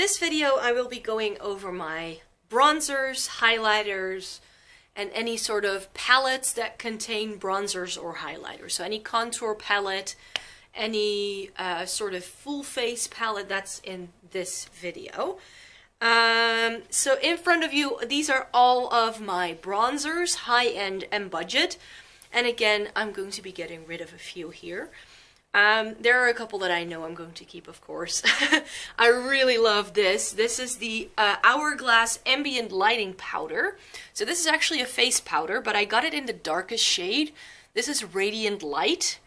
this video, I will be going over my bronzers, highlighters, and any sort of palettes that contain bronzers or highlighters. So any contour palette, any sort of full face palette, that's in this video. So in front of you, these are all of my bronzers, high-end and budget. And again, I'm going to be getting rid of a few here. There are a couple that I know I'm going to keep, of course. I really love this. This is the Hourglass Ambient Lighting Powder. So this is actually a face powder, but I got it in the darkest shade. This is Radiant Light,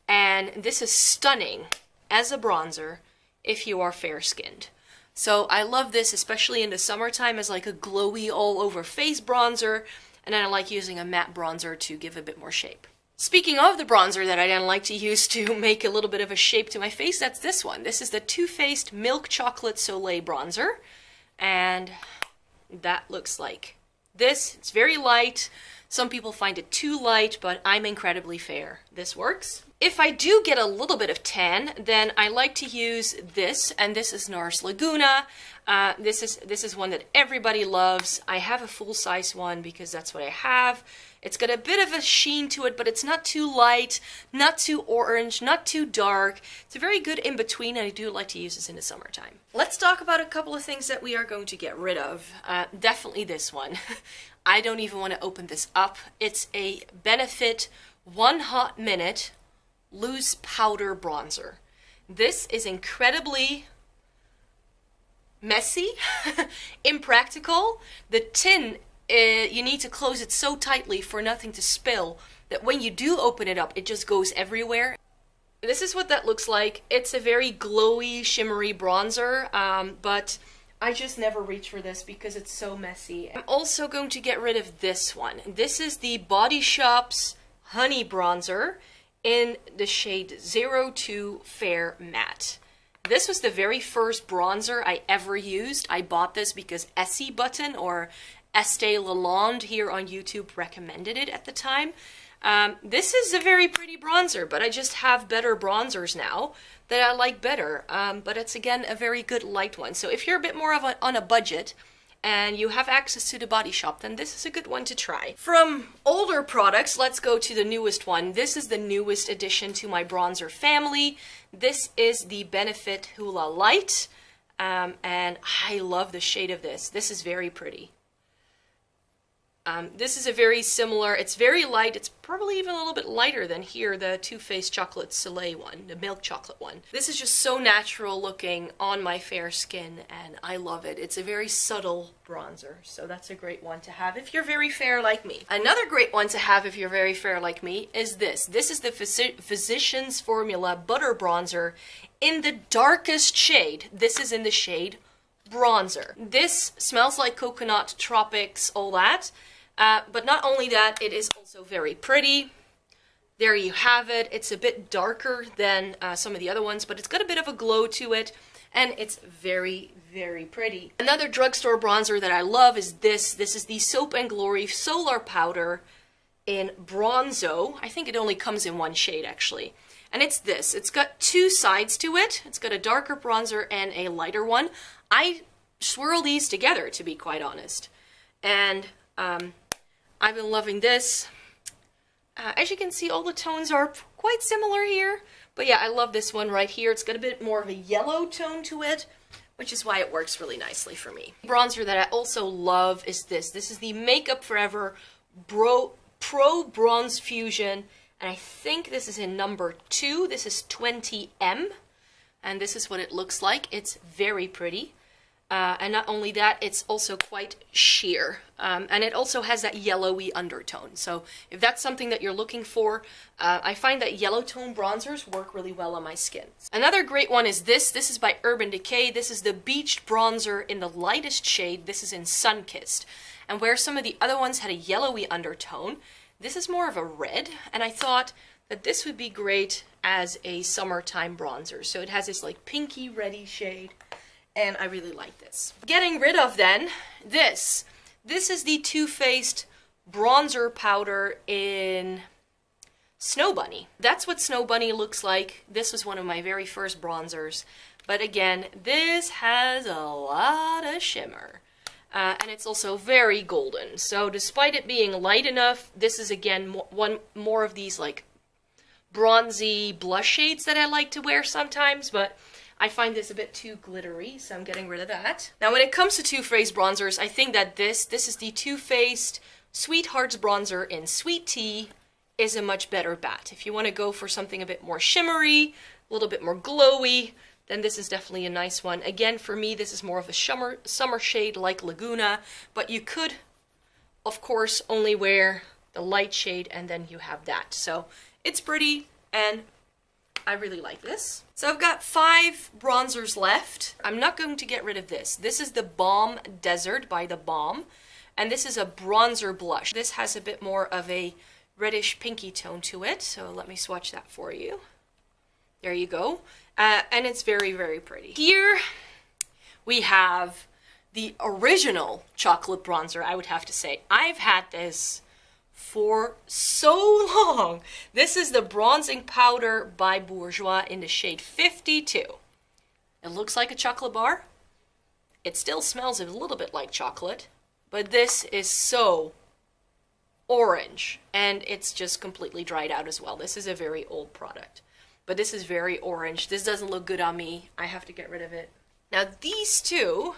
and this is stunning as a bronzer if you are fair-skinned. So I love this, especially in the summertime, as like a glowy all-over face bronzer, and then I like using a matte bronzer to give a bit more shape. Speaking of the bronzer that I then like to use to make a little bit of a shape to my face, that's this one. This is the Too Faced Milk Chocolate Soleil Bronzer. And that looks like this. It's very light. Some people find it too light, but I'm incredibly fair. This works. If I do get a little bit of tan, then I like to use this, and this is NARS Laguna. This is one that everybody loves. I have a full-size one because that's what I have. It's got a bit of a sheen to it, but it's not too light, not too orange, not too dark. It's a very good in-between, and I do like to use this in the summertime. Let's talk about a couple of things that we are going to get rid of. Definitely this one. I don't even want to open this up. It's a Benefit 1 Hot Minute Loose Powder Bronzer. This is incredibly messy, impractical. The tin, you need to close it so tightly for nothing to spill that when you do open it up, it just goes everywhere. This is what that looks like. It's a very glowy, shimmery bronzer, but I just never reach for this because it's so messy. I'm also going to get rid of this one. This is the Body Shop's Honey Bronzer in the shade 02 Fair Matte. This was the very first bronzer I ever used. I bought this because Essie Button, or Estee Lalonde here on YouTube, recommended it at the time. This is a very pretty bronzer, but I just have better bronzers now that I like better. But it's, again, a very good light one. So if you're a bit more of on a budget and you have access to the Body Shop, then this is a good one to try. From older products, let's go to the newest one. This is the newest addition to my bronzer family. This is the Benefit Hoola Light, and I love the shade of this. This is very pretty. This is a very similar, it's very light, it's probably even a little bit lighter than here, the Too Faced Chocolate Soleil one, the milk chocolate one. This is just so natural looking on my fair skin, and I love it. It's a very subtle bronzer, so that's a great one to have if you're very fair like me. Another great one to have if you're very fair like me is this. This is the Physicians Formula Butter Bronzer in the darkest shade. This is in the shade Bronzer. This smells like coconut, tropics, all that. But not only that, it is also very pretty. There you have it. It's a bit darker than some of the other ones, but it's got a bit of a glow to it, and it's very, very pretty. Another drugstore bronzer that I love is this. This is the Soap & Glory Solar Powder in Bronzo. I think it only comes in one shade, actually. And it's this. It's got two sides to it. It's got a darker bronzer and a lighter one. I swirl these together, to be quite honest. And I've been loving this. As you can see, all the tones are quite similar here. But yeah, I love this one right here. It's got a bit more of a yellow tone to it, which is why it works really nicely for me. Bronzer that I also love is this. This is the Makeup Forever Pro Bronze Fusion. And I think this is in number 2. This is 20M. And this is what it looks like. It's very pretty. And not only that, it's also quite sheer. And it also has that yellowy undertone. So if that's something that you're looking for, I find that yellow tone bronzers work really well on my skin. Another great one is this. This is by Urban Decay. This is the Beached Bronzer in the lightest shade. This is in Sunkissed. And where some of the other ones had a yellowy undertone, this is more of a red. And I thought that this would be great as a summertime bronzer. So it has this like pinky reddy shade. And I really like this. Getting rid of then, this. This is the Too Faced Bronzer Powder in Snow Bunny. That's what Snow Bunny looks like. This was one of my very first bronzers. But again, this has a lot of shimmer. And it's also very golden. So despite it being light enough, this is again one more of these like bronzy blush shades that I like to wear sometimes, but I find this a bit too glittery, so I'm getting rid of that. Now when it comes to Too Faced bronzers, I think that this is the Too Faced Sweethearts bronzer in Sweet Tea, is a much better bat. If you want to go for something a bit more shimmery, a little bit more glowy, then this is definitely a nice one. Again, for me, this is more of a summer shade like Laguna, but you could, of course, only wear the light shade and then you have that. So it's pretty and I really like this. So I've got 5 bronzers left. I'm not going to get rid of this. This is the Balm Desert by The Balm, and this is a bronzer blush. This has a bit more of a reddish pinky tone to it, so let me swatch that for you. There you go. And it's very, very pretty. Here we have the original chocolate bronzer, I would have to say. I've had this for so long. This is the Bronzing Powder by Bourgeois in the shade 52. It looks like a chocolate bar. It still smells a little bit like chocolate, but this is so orange, and it's just completely dried out as well. This is a very old product, but this is very orange. This doesn't look good on me. I have to get rid of it. Now these two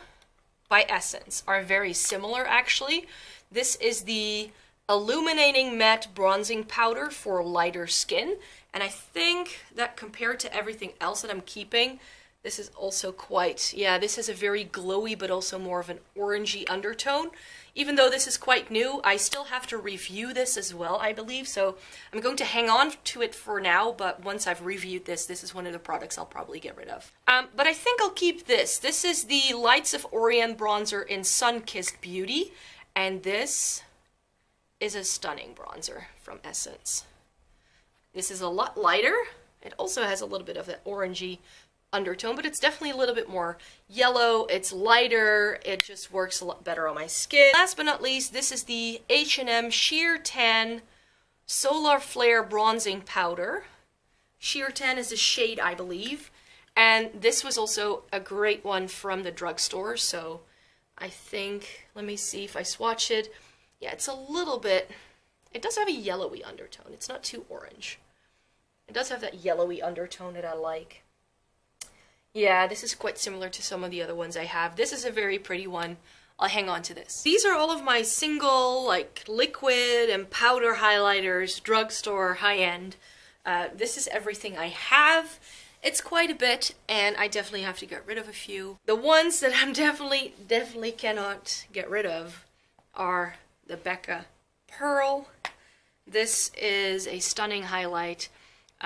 by Essence are very similar actually. This is the Illuminating Matte Bronzing Powder for lighter skin, and I think that compared to everything else that I'm keeping, this is also quite, yeah, this has a very glowy but also more of an orangey undertone. Even though this is quite new, I still have to review this as well, I believe, so I'm going to hang on to it for now, but once I've reviewed this, this is one of the products I'll probably get rid of. But I think I'll keep this. This is the Lights of Orion bronzer in Sunkissed Beauty, and this is a stunning bronzer from Essence. This is a lot lighter. It also has a little bit of that orangey undertone, but it's definitely a little bit more yellow. It's lighter. It just works a lot better on my skin. Last but not least, this is the H&M Sheer Tan Solar Flare Bronzing Powder. Sheer Tan is a shade, I believe. And this was also a great one from the drugstore, so I think, let me see if I swatch it. Yeah, it's a little bit, it does have a yellowy undertone. It's not too orange. It does have that yellowy undertone that I like. Yeah, this is quite similar to some of the other ones I have. This is a very pretty one. I'll hang on to this. These are all of my single, like, liquid and powder highlighters, drugstore, high-end. This is everything I have. It's quite a bit, and I definitely have to get rid of a few. The ones that I'm definitely cannot get rid of are the Becca Pearl. This is a stunning highlight.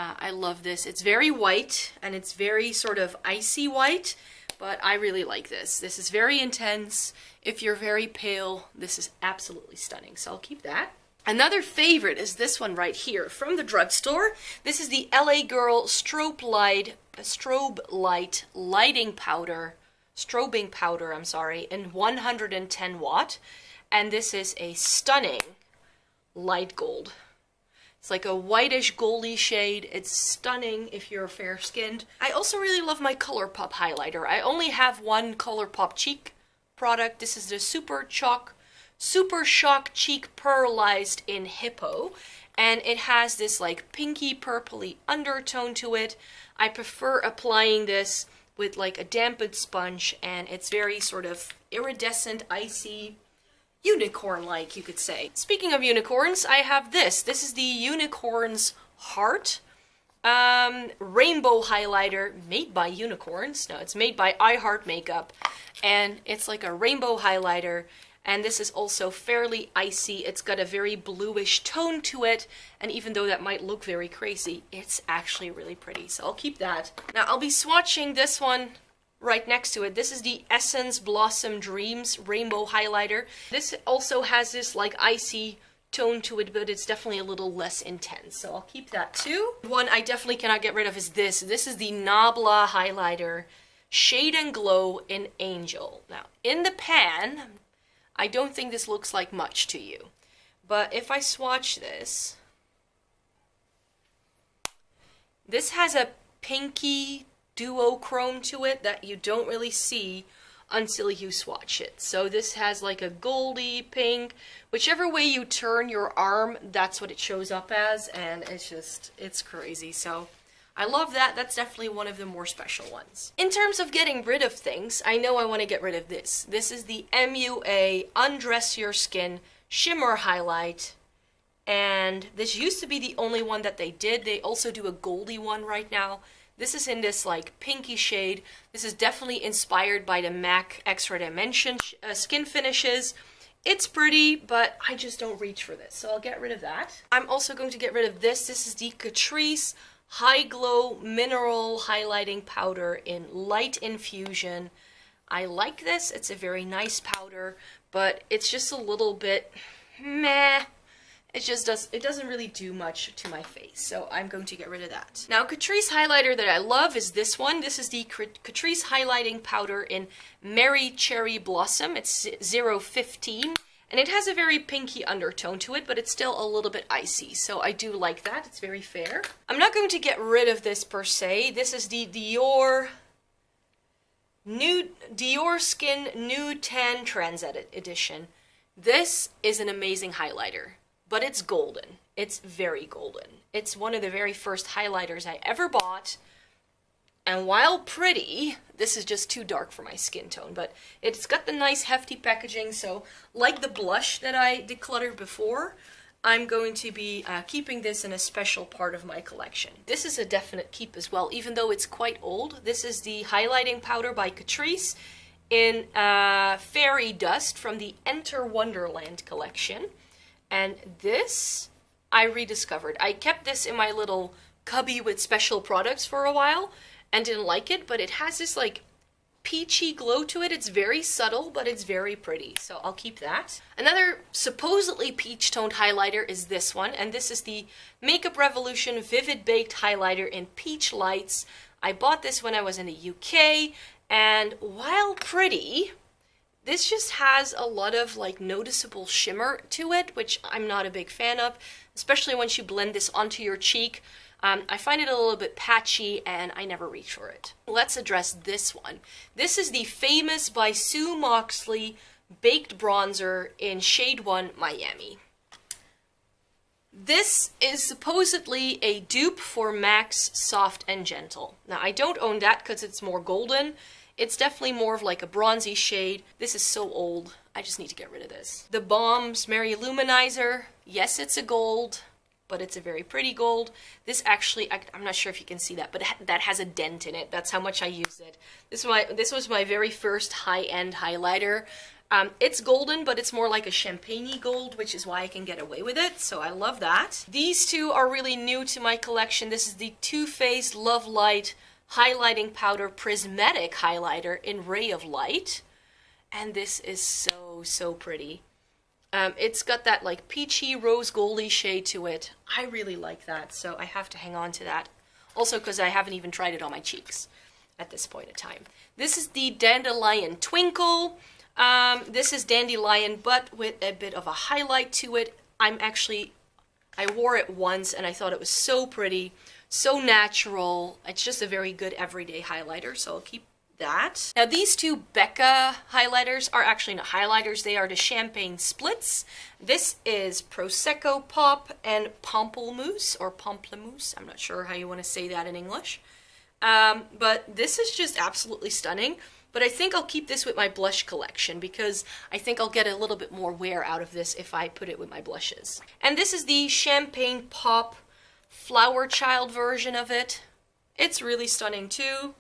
I love this. It's very white, and it's very sort of icy white, but I really like this. This is very intense. If you're very pale, this is absolutely stunning, so I'll keep that. Another favorite is this one right here from the drugstore. This is the LA Girl Strobe Light Lighting Powder, Strobing Powder, I'm sorry, in 110 watt, and this is a stunning light gold. It's like a whitish goldy shade. It's stunning if you're fair-skinned. I also really love my ColourPop highlighter. I only have one ColourPop cheek product. This is the Super Shock Cheek Pearlized in Hippo. And it has this like pinky purpley undertone to it. I prefer applying this with like a dampened sponge, and it's very sort of iridescent, icy, unicorn-like, you could say. Speaking of unicorns, I have this. This is the Unicorn's Heart rainbow highlighter made by unicorns. No, it's made by I Heart Makeup, and it's like a rainbow highlighter, and this is also fairly icy. It's got a very bluish tone to it, and even though that might look very crazy, it's actually really pretty, so I'll keep that. Now, I'll be swatching this one right next to it. This is the Essence Blossom Dreams Rainbow Highlighter. This also has this like icy tone to it, but it's definitely a little less intense, so I'll keep that too. One I definitely cannot get rid of is this. This is the Nabla Highlighter Shade and Glow in Angel. Now, in the pan, I don't think this looks like much to you, but if I swatch this, this has a pinky duochrome to it that you don't really see until you swatch it. So this has like a goldy pink, whichever way you turn your arm, that's what it shows up as, and it's crazy. So I love that. That's definitely one of the more special ones. In terms of getting rid of things, I know I want to get rid of this. This is the MUA Undress Your Skin Shimmer Highlight, and this used to be the only one that they did. They also do a goldy one right now. This is in this like pinky shade. This is definitely inspired by the MAC Extra Dimension skin finishes. It's pretty, but I just don't reach for this, so I'll get rid of that. I'm also going to get rid of this. This is the Catrice High Glow Mineral Highlighting Powder in Light Infusion. I like this. It's a very nice powder, but it's just a little bit meh. It doesn't really do much to my face, so I'm going to get rid of that. Now, Catrice highlighter that I love is this one. This is the Catrice Highlighting Powder in Merry Cherry Blossom. It's 015, and it has a very pinky undertone to it, but it's still a little bit icy, so I do like that. It's very fair. I'm not going to get rid of this per se. This is the Dior Skin Nude Tan Trans Edition. This is an amazing highlighter, but it's golden. It's very golden. It's one of the very first highlighters I ever bought, and while pretty, this is just too dark for my skin tone, but it's got the nice hefty packaging, so like the blush that I decluttered before, I'm going to be keeping this in a special part of my collection. This is a definite keep as well, even though it's quite old. This is the highlighting powder by Catrice in Fairy Dust from the Enter Wonderland collection. And this, I rediscovered. I kept this in my little cubby with special products for a while and didn't like it, but it has this like peachy glow to it. It's very subtle, but it's very pretty, so I'll keep that. Another supposedly peach-toned highlighter is this one, and this is the Makeup Revolution Vivid Baked Highlighter in Peach Lights. I bought this when I was in the UK, and while pretty, this just has a lot of like noticeable shimmer to it, which I'm not a big fan of, especially once you blend this onto your cheek. I find it a little bit patchy and I never reach for it. Let's address this one. This is the Famous by Sue Moxley Baked Bronzer in Shade 1 Miami. This is supposedly a dupe for MAC's Soft and Gentle. Now I don't own that because it's more golden. It's definitely more of like a bronzy shade. This is so old. I just need to get rid of this. The Balm's Merry Luminizer. Yes, it's a gold, but it's a very pretty gold. This actually, I'm not sure if you can see that, but that has a dent in it. That's how much I use it. This was my very first high-end highlighter. It's golden, but it's more like a champagne-y gold, which is why I can get away with it, so I love that. These two are really new to my collection. This is the Too Faced Love Light Highlighting Powder Prismatic Highlighter in Ray of Light, and this is so pretty. It's got that like peachy rose goldy shade to it. I really like that, so I have to hang on to that. Also because I haven't even tried it on my cheeks at this point in time. This is the Dandelion Twinkle. This is Dandelion, but with a bit of a highlight to it. I wore it once and I thought it was so pretty, so natural. It's just a very good everyday highlighter, so I'll keep that. Now these two Becca highlighters are actually not highlighters, they are the Champagne Splits. This is Prosecco Pop and Pamplemousse, or Pamplemousse, I'm not sure how you want to say that in English. But this is just absolutely stunning. But I think I'll keep this with my blush collection because I think I'll get a little bit more wear out of this if I put it with my blushes. And this is the Champagne Pop Flower Child version of it. It's really stunning too.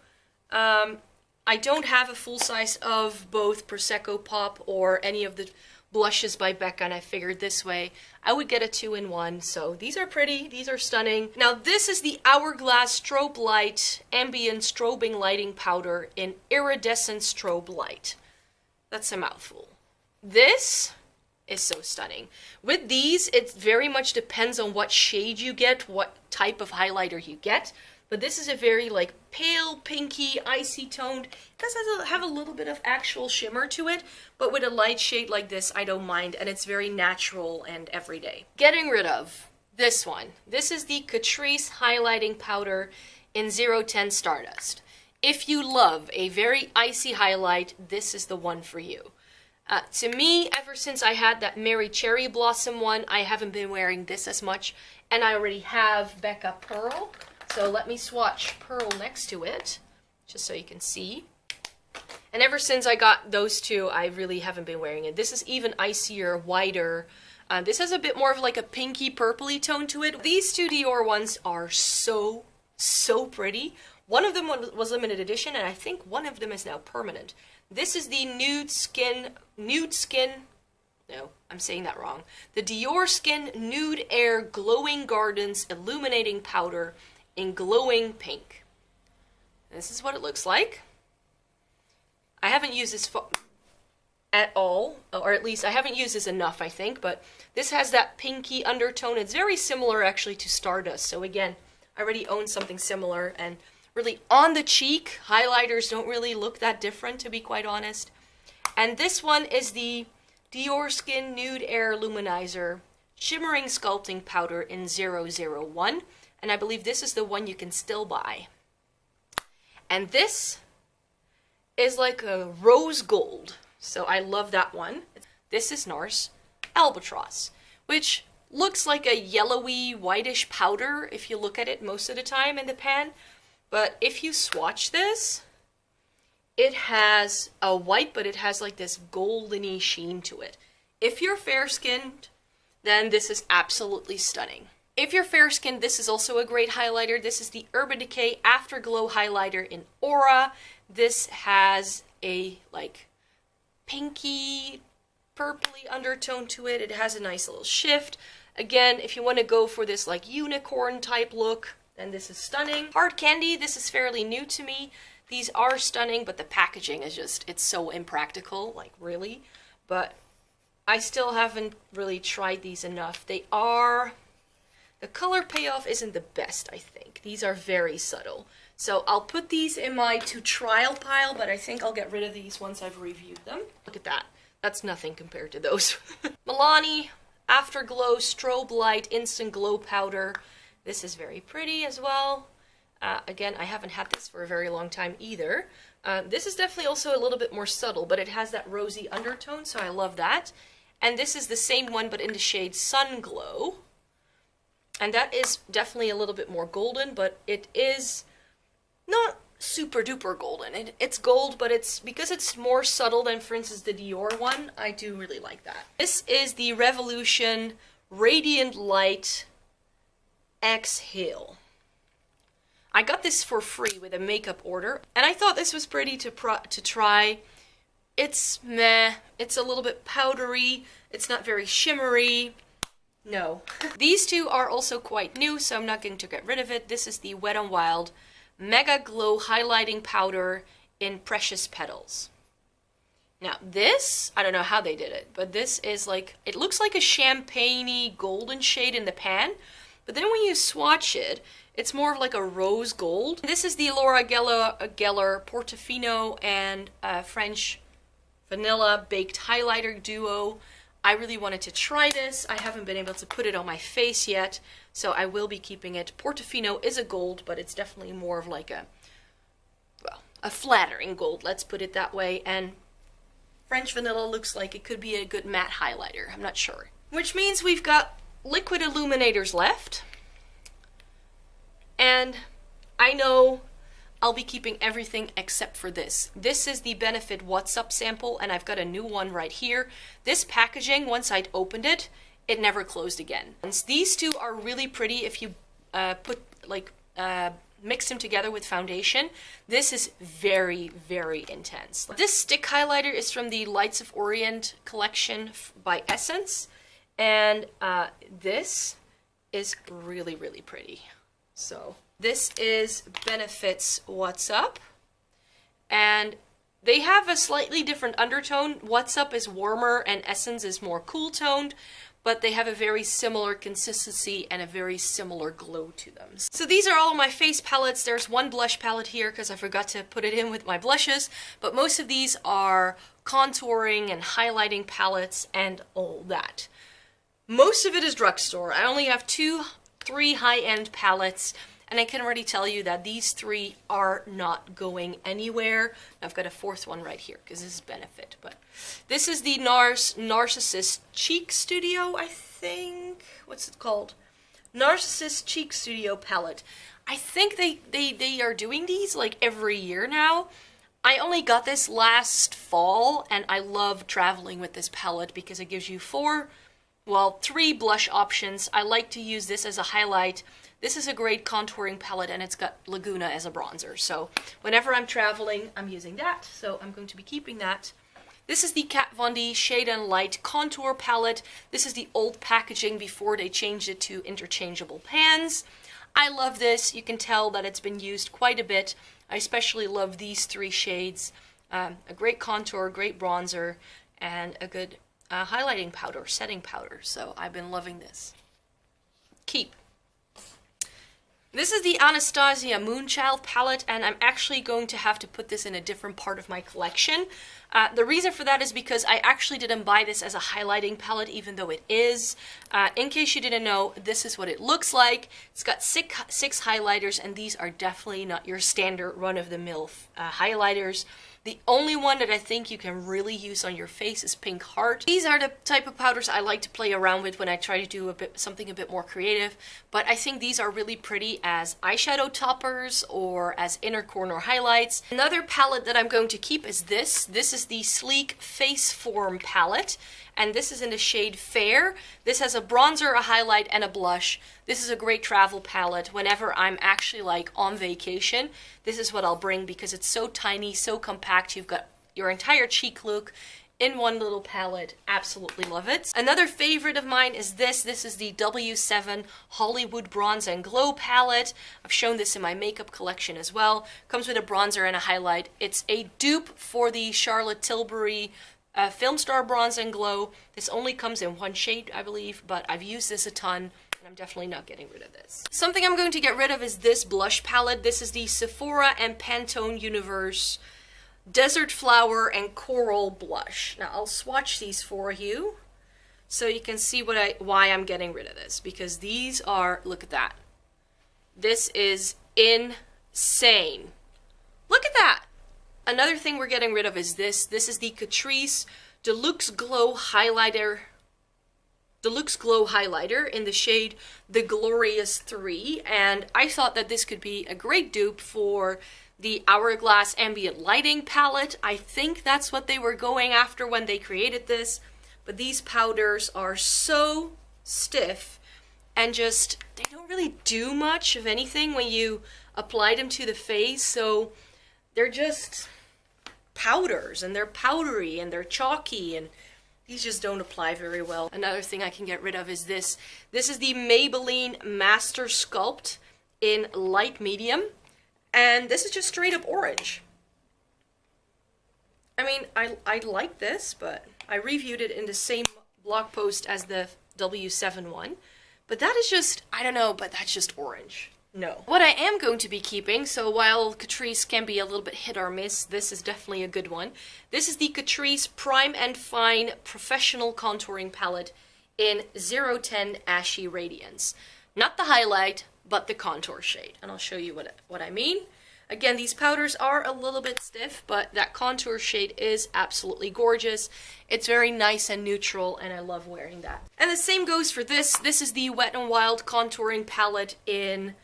I don't have a full size of both Prosecco Pop or any of the blushes by Becca, and I figured this way I would get a 2-in-1. So these are pretty, these are stunning. Now this is the Hourglass Strobe Light Ambient Strobing Lighting Powder in Iridescent Strobe Light. That's a mouthful. This is so stunning. With these, it very much depends on what shade you get, what type of highlighter you get. But this is a very like pale, pinky, icy toned. It does have a little bit of actual shimmer to it, but with a light shade like this, I don't mind, and it's very natural and everyday. Getting rid of this one. This is the Catrice Highlighting Powder in 010 Stardust. If you love a very icy highlight, this is the one for you. To me, ever since I had that Mary Cherry Blossom one, I haven't been wearing this as much, and I already have Becca Pearl. So let me swatch Pearl next to it, just so you can see. And ever since I got those two, I really haven't been wearing it. This is even icier, whiter. This has a bit more of like a pinky purpley tone to it. These two Dior ones are so pretty. One of them was limited edition, and I think one of them is now permanent. This is the Nude Skin, no, I'm saying that wrong. The Dior Skin Nude Air Glowing Gardens Illuminating Powder in glowing pink. This is what it looks like. I haven't used this at all, or at least I haven't used this enough, I think, but this has that pinky undertone. It's very similar actually to Stardust, so again, I already own something similar, and really on the cheek, highlighters don't really look that different, to be quite honest. And this one is the Dior Skin Nude Air Luminizer Shimmering Sculpting Powder in 001, and I believe this is the one you can still buy. And this is like a rose gold, so I love that one. This is NARS Albatross, which looks like a yellowy, whitish powder if you look at it most of the time in the pan. But if you swatch this, it has a white, but it has like this goldeny sheen to it. If you're fair-skinned, then this is absolutely stunning. If you're fair-skinned, this is also a great highlighter. This is the Urban Decay Afterglow Highlighter in Aura. This has a like pinky, purpley undertone to it. It has a nice little shift. Again, if you want to go for this like unicorn type look, then this is stunning. Hard Candy, this is fairly new to me. These are stunning, but the packaging is just, it's so impractical, like really. But I still haven't really tried these enough. They are, the color payoff isn't the best, I think. These are very subtle. So I'll put these in my to trial pile, but I think I'll get rid of these once I've reviewed them. Look at that. That's nothing compared to those. Milani Afterglow Strobe Light Instant Glow Powder. This is very pretty as well. Again, I haven't had this for a very long time either. This is definitely also a little bit more subtle, but it has that rosy undertone, so I love that. And this is the same one, but in the shade Sun Glow. And that is definitely a little bit more golden, but it is not super duper golden. It's gold, but it's because it's more subtle than, for instance, the Dior one. I do really like that. This is the Revolution Radiant Light Exhale. I got this for free with a makeup order, and I thought this was pretty to try. It's meh. It's a little bit powdery. It's not very shimmery. No. These two are also quite new, so I'm not going to get rid of it. This is the Wet n Wild Mega Glow Highlighting Powder in Precious Petals. Now this, I don't know how they did it, but this is like, it looks like a champagne-y golden shade in the pan, but then when you swatch it, it's more of like a rose gold. This is the Laura Geller Portofino and French Vanilla Baked Highlighter Duo. I really wanted to try this. I haven't been able to put it on my face yet, so I will be keeping it. Portofino is a gold, but it's definitely more of like a, well, a flattering gold, let's put it that way. And French Vanilla looks like it could be a good matte highlighter. I'm not sure. Which means we've got liquid illuminators left. And I know I'll be keeping everything except for this. This is the Benefit What's Up sample, and I've got a new one right here. This packaging, once I'd opened it, it never closed again. And these two are really pretty if you mix them together with foundation. This is very, very intense. This stick highlighter is from the Lights of Orient collection by Essence, and this is really, really pretty. So this is Benefit's What's Up, and they have a slightly different undertone. What's Up is warmer and Essence is more cool toned, but they have a very similar consistency and a very similar glow to them. So these are all of my face palettes. There's one blush palette here because I forgot to put it in with my blushes, but most of these are contouring and highlighting palettes and all that. Most of it is drugstore. I only have 3 high-end palettes, And I can already tell you that these three are not going anywhere. I've got a fourth one right here because this is Benefit. But this is the NARS Narcissist Cheek Studio, I think. What's it called? Narcissist Cheek Studio palette. I think they are doing these like every year now. I only got this last fall, and I love traveling with this palette because it gives you three blush options. I like to use this as a highlight. This is a great contouring palette, and it's got Laguna as a bronzer. So whenever I'm traveling, I'm using that. So I'm going to be keeping that. This is the Kat Von D Shade and Light Contour Palette. This is the old packaging before they changed it to interchangeable pans. I love this. You can tell that it's been used quite a bit. I especially love these three shades. A great contour, great bronzer, and a good highlighting powder, setting powder. So I've been loving this. Keep. This is the Anastasia Moonchild palette, and I'm actually going to have to put this in a different part of my collection. The reason for that is because I actually didn't buy this as a highlighting palette, even though it is. In case you didn't know, this is what it looks like. It's got six highlighters, and these are definitely not your standard run-of-the-mill highlighters. The only one that I think you can really use on your face is Pink Heart. These are the type of powders I like to play around with when I try to do something a bit more creative, but I think these are really pretty as eyeshadow toppers or as inner corner highlights. Another palette that I'm going to keep is this. This is the Sleek Face Form palette, and this is in the shade Fair. This has a bronzer, a highlight, and a blush. This is a great travel palette. Whenever I'm actually like on vacation, this is what I'll bring because it's so tiny, so compact. You've got your entire cheek look in one little palette. Absolutely love it. Another favorite of mine is this. This is the W7 Hollywood Bronze and Glow palette. I've shown this in my makeup collection as well. Comes with a bronzer and a highlight. It's a dupe for the Charlotte Tilbury Film Star Bronze and Glow. This only comes in one shade, I believe, but I've used this a ton, and I'm definitely not getting rid of this. Something I'm going to get rid of is this blush palette. This is the Sephora and Pantone Universe Desert Flower and Coral Blush. Now, I'll swatch these for you so you can see why I'm getting rid of this, because these are, look at that. This is insane. Look at that. Another thing we're getting rid of is this. This is the Catrice Deluxe Glow Highlighter. Deluxe Glow Highlighter in the shade The Glorious 3. And I thought that this could be a great dupe for the Hourglass Ambient Lighting palette. I think that's what they were going after when they created this. But these powders are so stiff and just, they don't really do much of anything when you apply them to the face. So they're just powders, and they're powdery, and they're chalky, and these just don't apply very well. Another thing I can get rid of is this. This is the Maybelline Master Sculpt in light medium, and this is just straight up orange. I mean, I like this, but I reviewed it in the same blog post as the W7 one, but that is just, I don't know, but that's just orange. No. What I am going to be keeping, so while Catrice can be a little bit hit or miss, this is definitely a good one. This is the Catrice Prime and Fine Professional Contouring Palette in 010 Ashy Radiance. Not the highlight, but the contour shade. And I'll show you what I mean. Again, these powders are a little bit stiff, but that contour shade is absolutely gorgeous. It's very nice and neutral, and I love wearing that. And the same goes for this. This is the Wet n Wild Contouring Palette in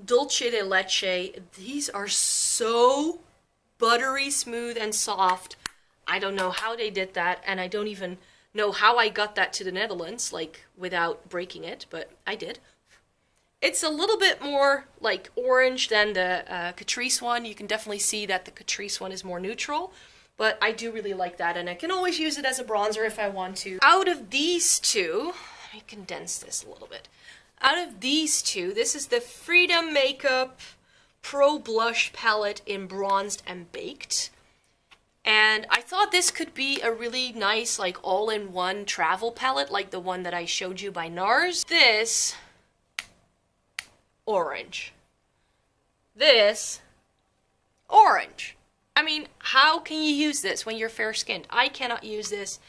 Dulce de Leche. These are so buttery smooth and soft. I don't know how they did that, and I don't even know how I got that to the Netherlands, like, without breaking it, but I did. It's a little bit more, like, orange than the Catrice one. You can definitely see that the Catrice one is more neutral, but I do really like that, and I can always use it as a bronzer if I want to. Out of these two, let me condense this a little bit. Out of these two, this is the Freedom Makeup Pro Blush Palette in Bronzed and Baked. And I thought this could be a really nice, like, all-in-one travel palette, like the one that I showed you by NARS. This, orange. This, orange. I mean, how can you use this when you're fair-skinned? I cannot use this.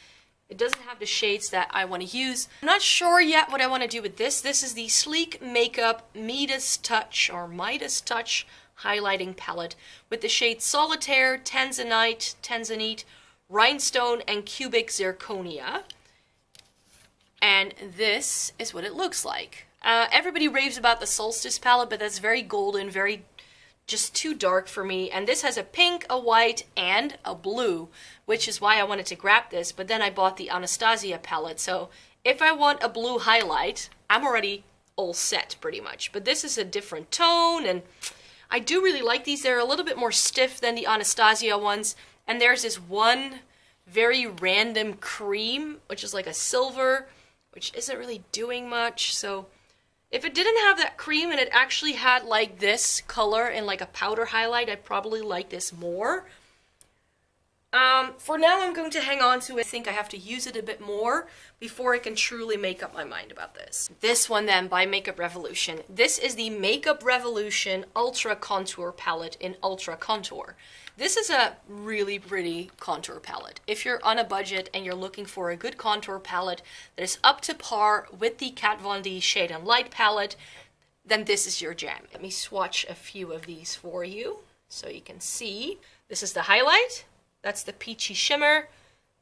It doesn't have the shades that I want to use. I'm not sure yet what I want to do with this. This is the Sleek Makeup Midas Touch highlighting palette with the shades Solitaire, Tanzanite, Rhinestone, and Cubic Zirconia. And this is what it looks like. Everybody raves about the Solstice palette, but that's very golden, very just too dark for me. And this has a pink, a white, and a blue, which is why I wanted to grab this. But then I bought the Anastasiya palette, so if I want a blue highlight, I'm already all set pretty much. But this is a different tone, and I do really like these. They're a little bit more stiff than the Anastasiya ones. And there's this one very random cream, which is like a silver, which isn't really doing much. So if it didn't have that cream and it actually had like this color and like a powder highlight, I'd probably like this more. For now, I'm going to hang on to it. I think I have to use it a bit more before I can truly make up my mind about this. This one then by Makeup Revolution. This is the Makeup Revolution Ultra Contour Palette in Ultra Contour. This is a really pretty contour palette. If you're on a budget and you're looking for a good contour palette that is up to par with the Kat Von D Shade and Light palette, then this is your jam. Let me swatch a few of these for you so you can see. This is the highlight. That's the peachy shimmer,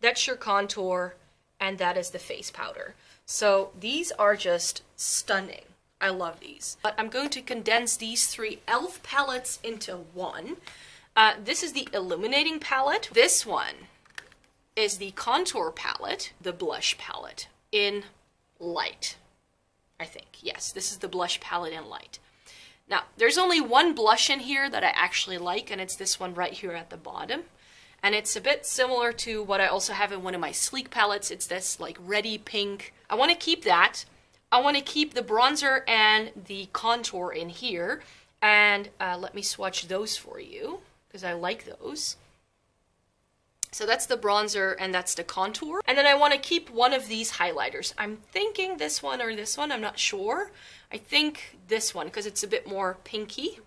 that's your contour, and that is the face powder. So these are just stunning. I love these. But I'm going to condense these three e.l.f. palettes into one. This is the Illuminating palette. This one is the contour palette, the blush palette in light, I think. Yes, this is the blush palette in light. Now, there's only one blush in here that I actually like, and it's this one right here at the bottom. And it's a bit similar to what I also have in one of my Sleek palettes. It's this like reddy pink. I want to keep that. I want to keep the bronzer and the contour in here. And let me swatch those for you, because I like those. So that's the bronzer and that's the contour. And then I want to keep one of these highlighters. I'm thinking this one or this one, I'm not sure. I think this one, because it's a bit more pinky.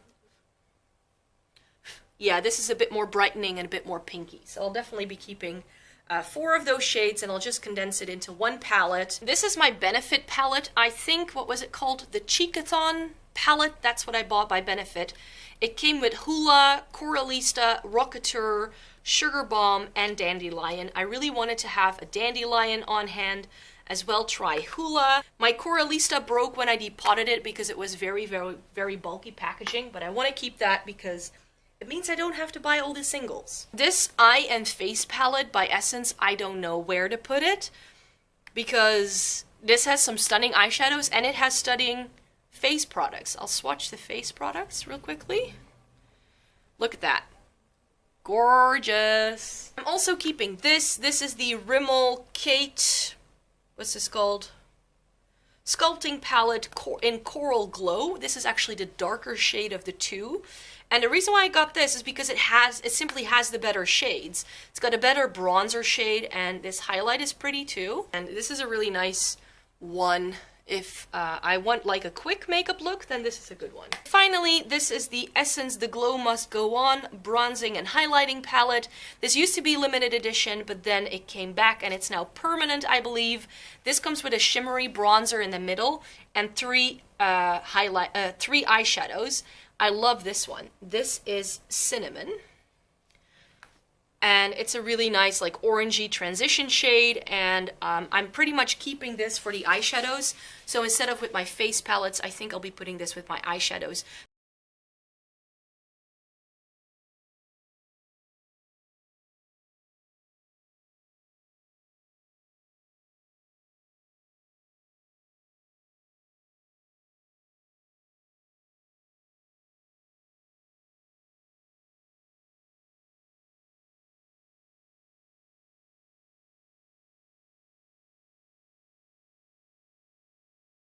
Yeah, this is a bit more brightening and a bit more pinky. So I'll definitely be keeping 4 of those shades, and I'll just condense it into one palette. This is my Benefit palette. I think, what was it called? The Cheekathon palette. That's what I bought by Benefit. It came with Hoola, Coralista, Rocketeur, Sugar Bomb, and Dandelion. I really wanted to have a Dandelion on hand. As well, try Hoola. My Coralista broke when I depotted it because it was very, very, very bulky packaging, but I want to keep that because it means I don't have to buy all the singles. This Eye and Face palette by Essence, I don't know where to put it because this has some stunning eyeshadows and it has stunning face products. I'll swatch the face products real quickly. Look at that. Gorgeous. I'm also keeping this. This is the Rimmel Kate, what's this called? Sculpting palette in Coral Glow. This is actually the darker shade of the two. And the reason why I got this is because it simply has the better shades. It's got a better bronzer shade, and this highlight is pretty too. And this is a really nice one. If I want like a quick makeup look, then this is a good one. Finally, this is the Essence The Glow Must Go On Bronzing and Highlighting Palette. This used to be limited edition, but then it came back and it's now permanent, I believe. This comes with a shimmery bronzer in the middle and 3 eyeshadows. I love this one. This is Cinnamon. And it's a really nice like orangey transition shade, and I'm pretty much keeping this for the eyeshadows. So instead of with my face palettes, I think I'll be putting this with my eyeshadows